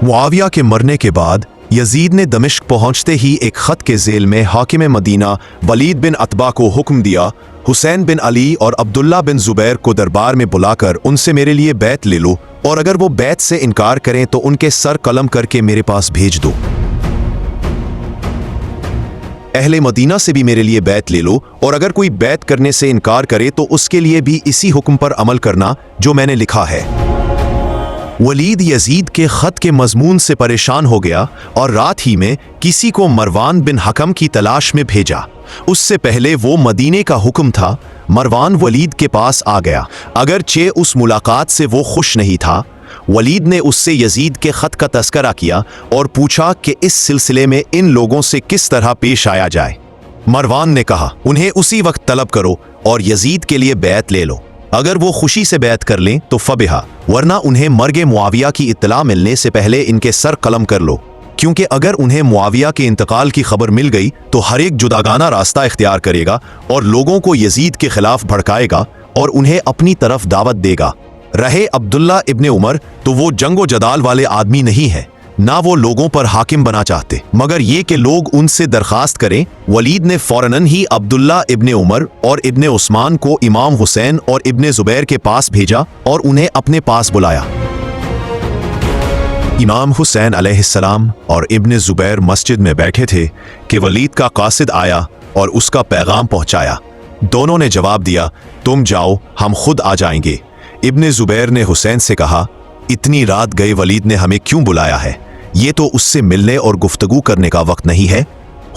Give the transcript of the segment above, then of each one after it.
मुआविया के मरने के बाद यजीद ने दमिश्क पहुंचते ही एक खत के ज़ेल में हाकिम मदीना वलीद बिन अतबा को हुक्म दिया, हुसैन बिन अली और अब्दुल्ला बिन जुबैर को दरबार में बुलाकर उनसे मेरे लिए बैत ले लो, और अगर वो बैत से इनकार करें तो उनके सर कलम करके मेरे पास भेज दो। अहले मदीना से भी मेरे लिए बैत ले लो, और अगर कोई बैत करने से इनकार करे तो उसके लिए भी इसी हुक्म पर अमल करना जो मैंने लिखा है। वलीद यजीद के खत के मजमून से परेशान हो गया और रात ही में किसी को मरवान बिन हकम की तलाश में भेजा। उससे पहले वो मदीने का हुक्म था। मरवान वलीद के पास आ गया। अगरचे उस मुलाकात से वो खुश नहीं था। वलीद ने उससे यजीद के खत का तस्करा किया और पूछा कि इस सिलसिले में इन लोगों से किस तरह पेश आया जाए। मरवान ने कहा, उन्हें उसी वक्त तलब करो और यजीद के लिए बैत ले लो। अगर वो खुशी से बैत कर लें तो फबिहा, वरना उन्हें मर्गे मुआविया की इत्तला मिलने से पहले इनके सर कलम कर लो, क्योंकि अगर उन्हें मुआविया के इंतकाल की खबर मिल गई तो हर एक जुदागाना रास्ता इख्तियार करेगा और लोगों को यजीद के खिलाफ भड़काएगा और उन्हें अपनी तरफ दावत देगा। रहे अब्दुल्ला इब्ने उमर तो वो जंगो जदाल वाले आदमी नहीं है, ना वो लोगों पर हाकिम बना चाहते, मगर ये कि लोग उनसे दरखास्त करें। वलीद ने फौरन ही अब्दुल्ला इब्ने उमर और इब्ने उस्मान को इमाम हुसैन और इब्ने जुबैर के पास भेजा और उन्हें अपने पास बुलाया। इमाम हुसैन अलैहिस्सलाम और इब्ने जुबैर मस्जिद में बैठे थे कि वलीद का कासिद आया और उसका पैगाम पहुंचाया। दोनों ने जवाब दिया, तुम जाओ, हम खुद आ जाएंगे। इब्ने जुबैर ने हुसैन से कहा, इतनी रात गए वलीद ने हमें क्यों बुलाया है? ये तो उससे मिलने और गुफ्तगू करने का वक्त नहीं है।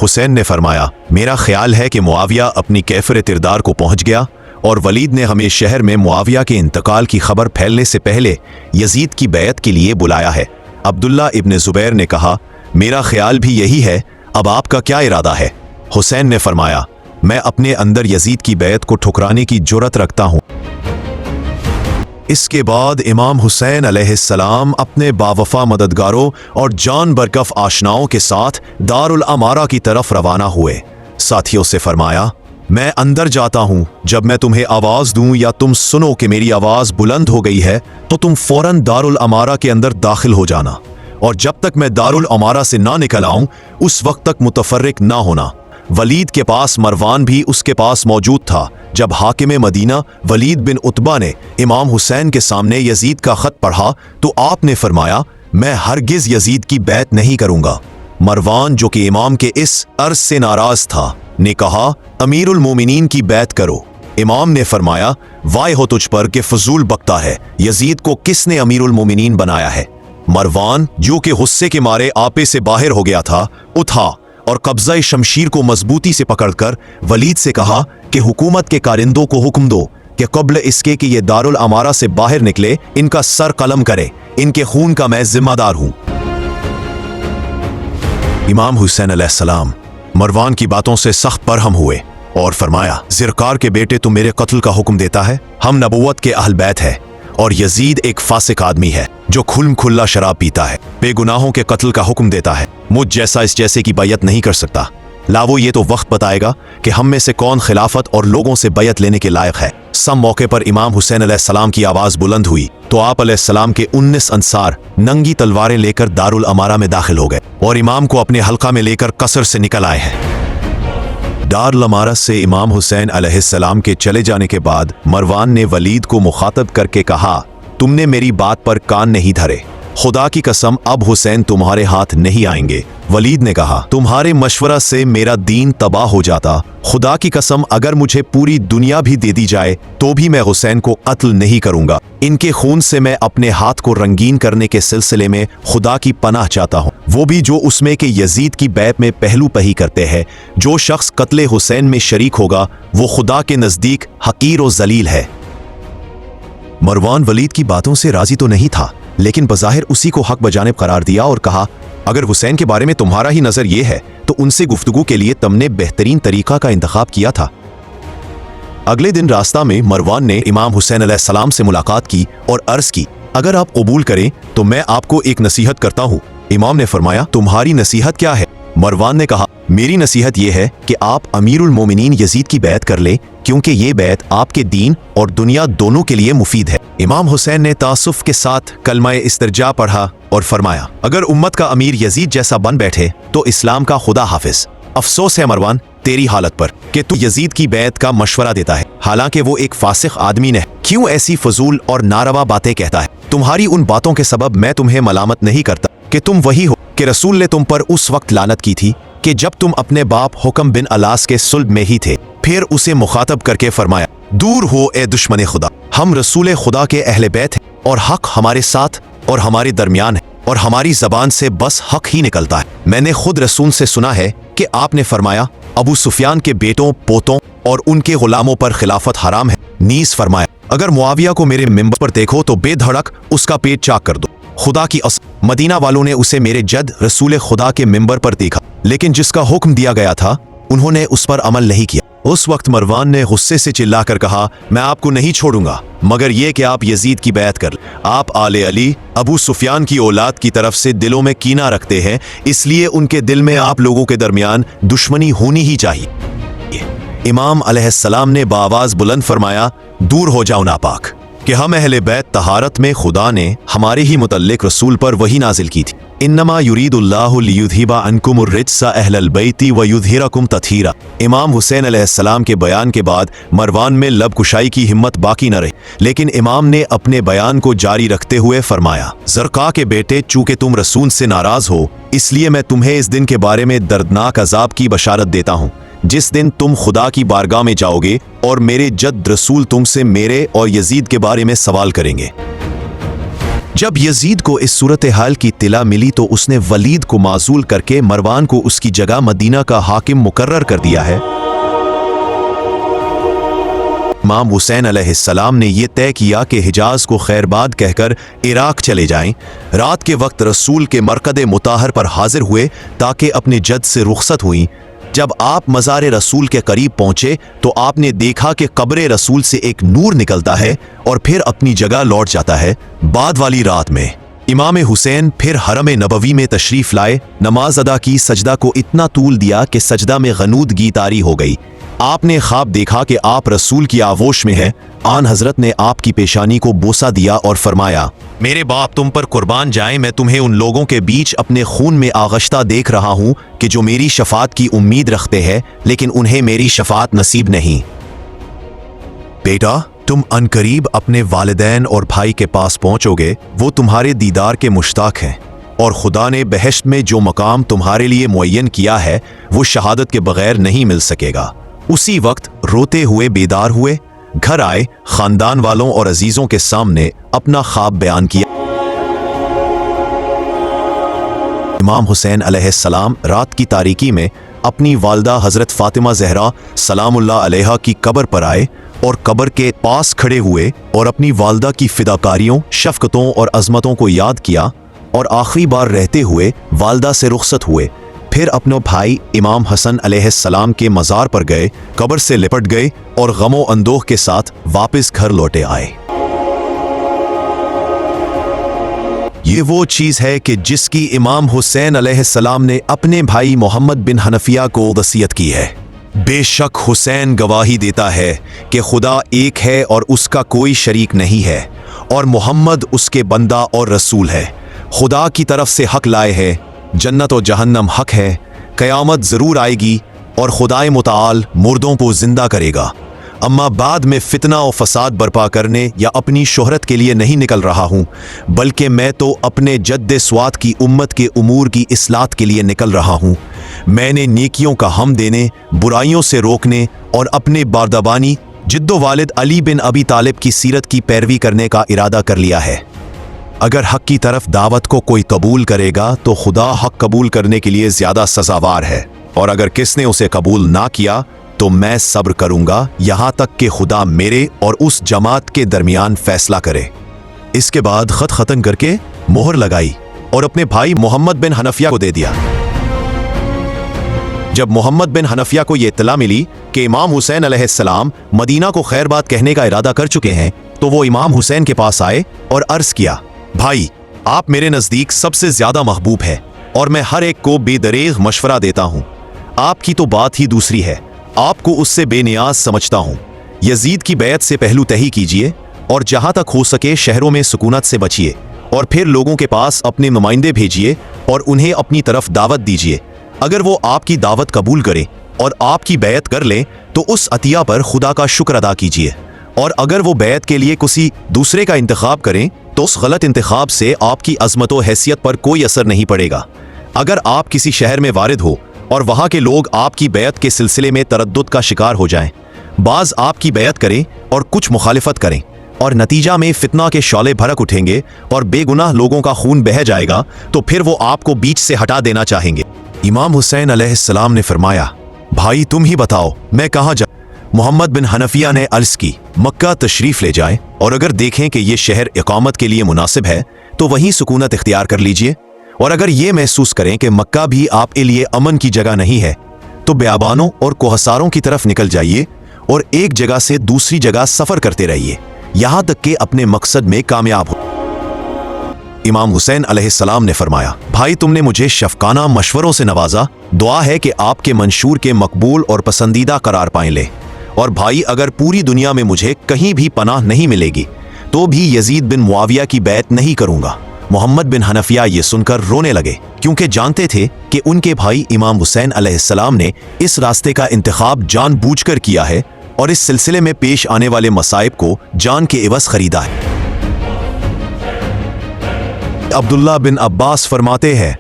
हुसैन ने फरमाया, मेरा ख्याल है कि मुआविया अपनी कैफर तिरदार को पहुंच गया और वलीद ने हमें शहर में मुआविया के इंतकाल की खबर फैलने से पहले यजीद की बैत के लिए बुलाया है। अब्दुल्ला इब्ने जुबैर ने कहा, मेरा ख्याल भी यही है, अब आपका क्या इरादा है? हुसैन ने फरमाया, मैं अपने अंदर यजीद की बैत को ठुकराने की जुर्रत रखता हूँ। इसके बाद इमाम हुसैन अलैहिस्सलाम अपने बावफा मददगारों और जान बरकफ आशनाओं के साथ दारुल अमारा की तरफ रवाना हुए। साथियों से फरमाया, मैं अंदर जाता हूं, जब मैं तुम्हें आवाज दूं या तुम सुनो कि मेरी आवाज बुलंद हो गई है तो तुम फौरन दारुल अमारा के अंदर दाखिल हो जाना, और जब तक मैं दारुल अमारा से ना निकल आऊं उस वक्त तक मुतफर्रिक ना होना। वलीद के पास मरवान भी उसके पास मौजूद था। जब हाकिम मदीना वलीद बिन उतबा ने इमाम हुसैन के सामने यजीद का खत पढ़ा तो आपने फरमाया, मैं हरगिज यजीद की बैत नहीं करूंगा। मरवान, जो कि इमाम के इस अर्ज से नाराज था, ने कहा, अमीरुल मोमिनीन की बैत करो। इमाम ने फरमाया, वाय हो तुझ पर कि फजूल बकता है, यजीद को किसने अमीरुल मोमिनीन बनाया है? मरवान, जो कि गुस्से के मारे आपे से बाहर हो गया था, उठा और कब्जा शमशीर को मजबूती से पकड़कर वलीद से कहा कि हुकूमत के कारिंदों को हुक्म दो कि कब्ल इसके कि ये दारुल अमारा से बाहर निकले इनका सर कलम करे, इनके खून का मैं जिम्मेदार हूं। इमाम हुसैन अलैहिस्सलाम मरवान की बातों से सख्त बरहम हुए और फरमाया, ज़िरकार के बेटे तुम मेरे कत्ल का हुक्म देता है? हम नबुव्वत के अहल बैत है और यजीद एक फासिक आदमी है जो खुल्म खुल्ला शराब पीता है, बेगुनाहों के कत्ल का हुक्म देता है। मुझ जैसा इस जैसे की बैयत नहीं कर सकता। लावो, ये तो वक्त बताएगा कि हम में से कौन खिलाफत और लोगों से बैयत लेने के लायक है। सम मौके पर इमाम हुसैन अलैहिस्सलाम की आवाज बुलंद हुई तो आप अलैहिस्सलाम के 19 अंसार नंगी तलवारें लेकर दारुल अमारा में दाखिल हो गए और इमाम को अपने हल्का में लेकर कसर से निकल आए हैं। दारुल अमारा से इमाम हुसैन अलैहिस्सलाम के चले जाने के बाद मरवान ने वलीद को मुखातब करके कहा, तुमने मेरी बात पर कान नहीं धरे। खुदा की कसम, अब हुसैन तुम्हारे हाथ नहीं आएंगे। वलीद ने कहा, तुम्हारे मशवरा से मेरा दीन तबाह हो जाता। खुदा की कसम, अगर मुझे पूरी दुनिया भी दे दी जाए तो भी मैं हुसैन को कत्ल नहीं करूंगा। इनके खून से मैं अपने हाथ को रंगीन करने के सिलसिले में खुदा की पनाह चाहता हूँ, वो भी जो उसमें के यजीद की बैत में पहलू पही करते हैं। जो शख्स कत्ले हुसैन में शरीक होगा वो खुदा के नजदीक हकीर और जलील है। मरवान वलीद की बातों से राजी तो नहीं था, लेकिन बज़ाहिर उसी को हक बजानिब करार दिया और कहा, अगर हुसैन के बारे में तुम्हारा ही नजर ये है तो उनसे गुफ्तगू के लिए तुमने बेहतरीन तरीका का इंतखाब किया था। अगले दिन रास्ता में मरवान ने इमाम हुसैन अलैहिस्सलाम से मुलाकात की और अर्ज की, अगर आप कबूल करें तो मैं आपको एक नसीहत करता हूँ। इमाम ने फरमाया, तुम्हारी नसीहत क्या है? मरवान ने कहा, मेरी नसीहत ये है कि आप अमीरुल मोमिनीन यजीद की बैत कर ले, क्योंकि ये बैत आपके दीन और दुनिया दोनों के लिए मुफीद है। इमाम हुसैन ने तासुफ के साथ कलमा इस्तिरजा पढ़ा और फरमाया, अगर उम्मत का अमीर यजीद जैसा बन बैठे तो इस्लाम का खुदा हाफिज। अफसोस है मरवान तेरी हालत पर कि तू यजीद की बैत का मशवरा देता है, हालांकि वो एक फासिक आदमी ने क्यों ऐसी फजूल और नारवा बातें कहता है। तुम्हारी उन बातों के सबब मैं तुम्हें मलामत नहीं करता कि तुम वही हो कि रसूल ने तुम पर उस वक्त लानत की थी कि जब तुम अपने बाप हुक्म बिन अलास के सुल्ब में ही थे। फिर उसे मुखातब करके फरमाया, दूर हो ए दुश्मन खुदा, हम रसूल खुदा के अहले बैत हैं और हक हमारे साथ और हमारे दरमियान है और हमारी जबान से बस हक ही निकलता है। मैंने खुद रसूल से सुना है कि आपने फरमाया, अबू सुफियान के बेटों पोतों और उनके गुलामों पर खिलाफत हराम है। नीस फरमाया, अगर मुआविया को मेरे मिंबर पर देखो तो बेधड़क उसका पेट चाक कर दो। खुदा की कसम, मदीना वालों ने उसे मेरे जद रसूल खुदा के मिंबर पर देखा, लेकिन जिसका हुक्म दिया गया था उन्होंने उस पर अमल नहीं किया। उस वक्त मरवान ने गुस्से से चिल्लाकर कहा, मैं आपको नहीं छोड़ूंगा मगर ये कि आप यजीद की बैत कर। आप आले अली अबू सुफियान की औलाद की तरफ से दिलों में कीना रखते हैं, इसलिए उनके दिल में आप लोगों के दरमियान दुश्मनी होनी ही चाहिए। इमाम अलैहिस्सलाम ने बाआवाज बुलंद फरमाया, दूर हो जाओ नापाक, कि हम अहले बैत तहारत में खुदा ने हमारे ही मुतल्लिक रसूल पर वही नाजिल की थी। इन्नमा युरीदुल्लाहु लियुज़हिबा अन्कुमुर रिज्सा अहलल बैति व युज़हिरकुम तत्हीरा। इमाम हुसैन अलैहिस्सलाम के बयान के बाद मरवान में लब कुशाई की हिम्मत बाकी न रही, लेकिन इमाम ने अपने बयान को जारी रखते हुए फरमाया, ज़रक़ा के बेटे, चूंकि तुम रसूल से नाराज हो इसलिए मैं तुम्हें इस दिन के बारे में दर्दनाक अजाब की बशारत देता हूँ, जिस दिन तुम खुदा की बारगाह में जाओगे और मेरे जद रसूल तुमसे मेरे और यजीद के बारे में सवाल करेंगे। जब यजीद को इस सूरत हाल की तिला मिली तो उसने वलीद को माजूल करके मरवान को उसकी जगह मदीना का हाकिम मुकर्रर कर दिया है। इमाम हुसैन अलैहिस्सलाम ने यह तय किया कि हिजाज को खैरबाद कहकर इराक चले जाएं। रात के वक्त रसूल के मरकद मुताहर पर हाजिर हुए ताकि अपने जद से रुखसत हुई। जब आप मज़ार रसूल के करीब पहुंचे तो आपने देखा कि कब्र रसूल से एक नूर निकलता है और फिर अपनी जगह लौट जाता है। बाद वाली रात में इमाम हुसैन फिर हरम नबवी में तशरीफ लाए, नमाज अदा की, सजदा को इतना तूल दिया कि सजदा में गनूदगी तारी हो गई। आपने ख्वाब देखा कि आप रसूल की आगोश में हैं। आन हजरत ने आपकी पेशानी को बोसा दिया और फरमाया, मेरे बाप तुम पर कुर्बान जाए, मैं तुम्हें उन लोगों के बीच अपने खून में आगश्ता देख रहा हूं कि जो मेरी शफात की उम्मीद रखते हैं लेकिन उन्हें मेरी शफात नसीब नहीं। बेटा, तुम अनकरीब अपने वालिदैन और भाई के पास पहुंचोगे, वो तुम्हारे दीदार के मुश्ताक हैं और खुदा ने बहश्त में जो मकाम तुम्हारे लिए मुअय्यन किया है वो शहादत के बगैर नहीं मिल सकेगा। उसी वक्त रोते हुए बेदार हुए, घर आए, खानदान वालों और अजीजों के सामने अपना ख्वाब बयान किया। इमाम हुसैन अलैहिस्सलाम रात की तारीकी में अपनी वालदा हजरत फातिमा ज़हरा सलामुल्लाह अलैहा की कब्र पर आए और कब्र के पास खड़े हुए और अपनी वालदा की फिदाकारियों, शफ़क़तों और अज़मतों को याद किया और आखिरी बार रहते हुए वालदा से रुखसत हुए। फिर अपने भाई इमाम हसन अलैहिस्सलाम के मज़ार पर गए, कब्र से लिपट गए और गमो अंदोह के साथ वापस घर लौटे आए। ये वो चीज़ है कि जिसकी इमाम हुसैन अलैहिस्सलाम ने अपने भाई मोहम्मद बिन हनफिया को वसीयत की है। बेशक हुसैन गवाही देता है कि खुदा एक है और उसका कोई शरीक नहीं है और मोहम्मद उसके बंदा और रसूल है। खुदा की तरफ से हक लाए है, जन्नत और जहन्नम हक है, क़यामत ज़रूर आएगी और खुदाए मुताल मुर्दों को जिंदा करेगा। अम्मा बाद में फितना और फसाद बर्पा करने या अपनी शोहरत के लिए नहीं निकल रहा हूँ, बल्कि मैं तो अपने जद्द स्वात की उम्मत के उमूर की इस्लात के लिए निकल रहा हूँ। मैंने नेकियों का हम देने, बुराइयों से रोकने और अपने बारदाबानी जिद्दो वालिद अली बिन अबी तालिब की सीरत की पैरवी करने का इरादा कर लिया है। अगर हक की तरफ दावत को कोई कबूल करेगा तो खुदा हक कबूल करने के लिए ज़्यादा सज़ावार है, और अगर किसने उसे कबूल ना किया तो मैं सब्र करूंगा यहाँ तक कि खुदा मेरे और उस जमात के दरमियान फैसला करे। इसके बाद खत ख़त्म करके मोहर लगाई और अपने भाई मोहम्मद बिन हनफिया को दे दिया। जब मोहम्मद बिन हनफिया को यह इत्तला मिली कि इमाम हुसैन अलैहिस्सलाम मदीना को खैरबाद कहने का इरादा कर चुके हैं तो वो इमाम हुसैन के पास आए और अर्ज किया, भाई, आप मेरे नज़दीक सबसे ज़्यादा महबूब है। और मैं हर एक को बेदरेग मशवरा देता हूँ। आपकी तो बात ही दूसरी है, आपको उससे बेनियाज समझता हूँ। यजीद की बैत से पहलू तही कीजिए और जहाँ तक हो सके शहरों में सुकूनत से बचिए, और फिर लोगों के पास अपने नुमाइंदे भेजिए और उन्हें अपनी तरफ दावत दीजिए। अगर वो आपकी दावत कबूल करें और आपकी बैत कर लें तो उस अतिया पर खुदा का शुक्र अदा कीजिए, और अगर वो बैत के लिए किसी दूसरे का इंतखाब करें तो उस गलत इंतखाब से आपकी अजमत व हैसियत पर कोई असर नहीं पड़ेगा। अगर आप किसी शहर में वारिद हो और वहाँ के लोग आपकी बैत के सिलसिले में तरद्दुद का शिकार हो जाएं, बाज आपकी बैत करें और कुछ मुखालिफत करें, और नतीजा में फितना के शौले भड़क उठेंगे और बेगुनाह लोगों का खून बह जाएगा, तो फिर वो आपको बीच से हटा देना चाहेंगे। इमाम हुसैन अलैहिस्सलाम ने फरमाया, भाई तुम ही बताओ मैं कहाँ जा। मोहम्मद बिन हनफिया ने अर्ज की, मक्का तशरीफ ले जाएं, और अगर देखें कि ये शहर इकामत के लिए मुनासिब है तो वहीं सुकूनत इख्तियार कर लीजिए, और अगर ये महसूस करें कि मक्का भी आपके लिए अमन की जगह नहीं है तो बेआबानों और कोहसारों की तरफ निकल जाइए और एक जगह से दूसरी जगह सफर करते रहिए, यहां तक कि अपने मकसद में कामयाब हो। इमाम हुसैन अलैहिस्सलाम ने फरमाया, भाई तुमने मुझे शफकाना मशवरों से नवाजा, दुआ है कि आपके मंशूर के मकबूल और पसंदीदा करार पाए ले। और भाई अगर पूरी दुनिया में मुझे कहीं भी पनाह नहीं मिलेगी तो भी यजीद बिन मुआविया की बैत नहीं करूंगा। मोहम्मद बिन हनफिया ये सुनकर रोने लगे, क्योंकि जानते थे कि उनके भाई इमाम हुसैन अलैहिस्सलाम ने इस रास्ते का इंतखाब जानबूझकर किया है और इस सिलसिले में पेश आने वाले मसाइब को जान के एवज खरीदा है। अब्दुल्ला बिन अब्बास फरमाते हैं,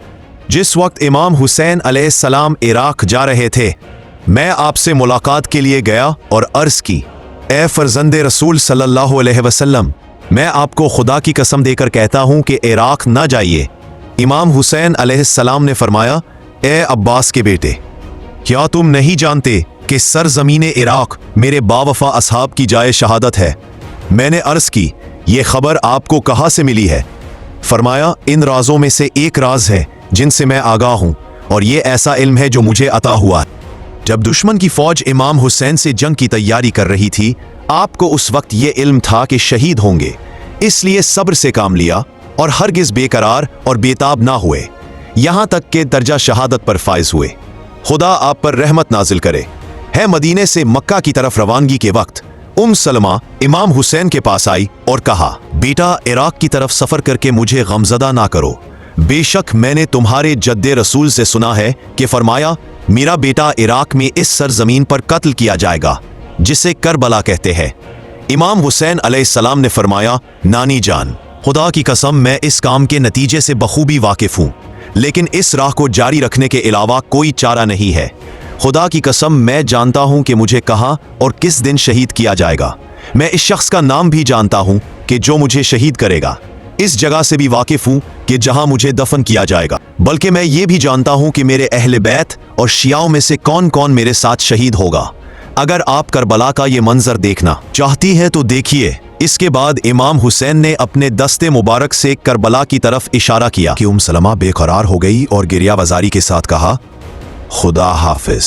जिस वक्त इमाम हुसैन अलैहिस्सलाम इराक जा रहे थे, मैं आपसे मुलाकात के लिए गया और अर्ज की, ए फर्जंदे रसूल सल्लल्लाहु अलैहि वसल्लम, मैं आपको खुदा की कसम देकर कहता हूं कि इराक ना जाइए। इमाम हुसैन अलैहिस्सलाम ने फरमाया, ए अब्बास के बेटे, क्या तुम नहीं जानते कि सरजमीन इराक मेरे बावफा असहाब की जाए शहादत है? मैंने अर्ज की, ये खबर आपको कहाँ से मिली है? फरमाया, इन राजों में से एक राज है जिनसे मैं आगाह हूं, और ये ऐसा इल्म है जो मुझे अता हुआ। जब दुश्मन की फौज इमाम हुसैन से जंग की तैयारी कर रही थी, आपको उस वक्त ये इल्म था कि शहीद होंगे, इसलिए सब्र से काम लिया और हरगिज बेकरार और बेताब ना हुए, यहां तक कि दर्जा शहादत पर फायज हुए। खुदा आप पर रहमत नाजिल करे। है मदीने से मक्का की तरफ रवानगी के वक्त सलमा इमाम हुसैन के पास आई और कहा, बेटा इराक की तरफ सफर करके मुझे गमजदा ना करो। बेशक मैंने तुम्हारे जद्दे रसूल से सुना है कि फरमाया, मेरा बेटा इराक में इस सरजमीन पर कत्ल किया जाएगा जिसे करबला कहते हैं। इमाम हुसैन अलैहिस्सलाम ने फरमाया, नानी जान, खुदा की कसम मैं इस काम के नतीजे से बखूबी वाकिफ हूँ, लेकिन इस राह को जारी रखने के अलावा कोई चारा नहीं है। खुदा की कसम मैं जानता हूँ कि मुझे कहाँ और किस दिन शहीद किया जाएगा। मैं इस शख्स का नाम भी जानता हूँ कि जो मुझे शहीद करेगा। इस जगह से भी वाकिफ हूँ कि जहाँ मुझे दफन किया जाएगा, बल्कि मैं ये भी जानता हूँ कि मेरे अहले बैत और शियाओं में से कौन कौन मेरे साथ शहीद होगा। अगर आप करबला का ये मंजर देखना चाहती हैं तो देखिए। इसके बाद इमाम हुसैन ने अपने दस्ते मुबारक से करबला की तरफ इशारा किया कि सलमा बेकरार हो गई और गिरिया वजारी के साथ कहा, खुदा हाफिज।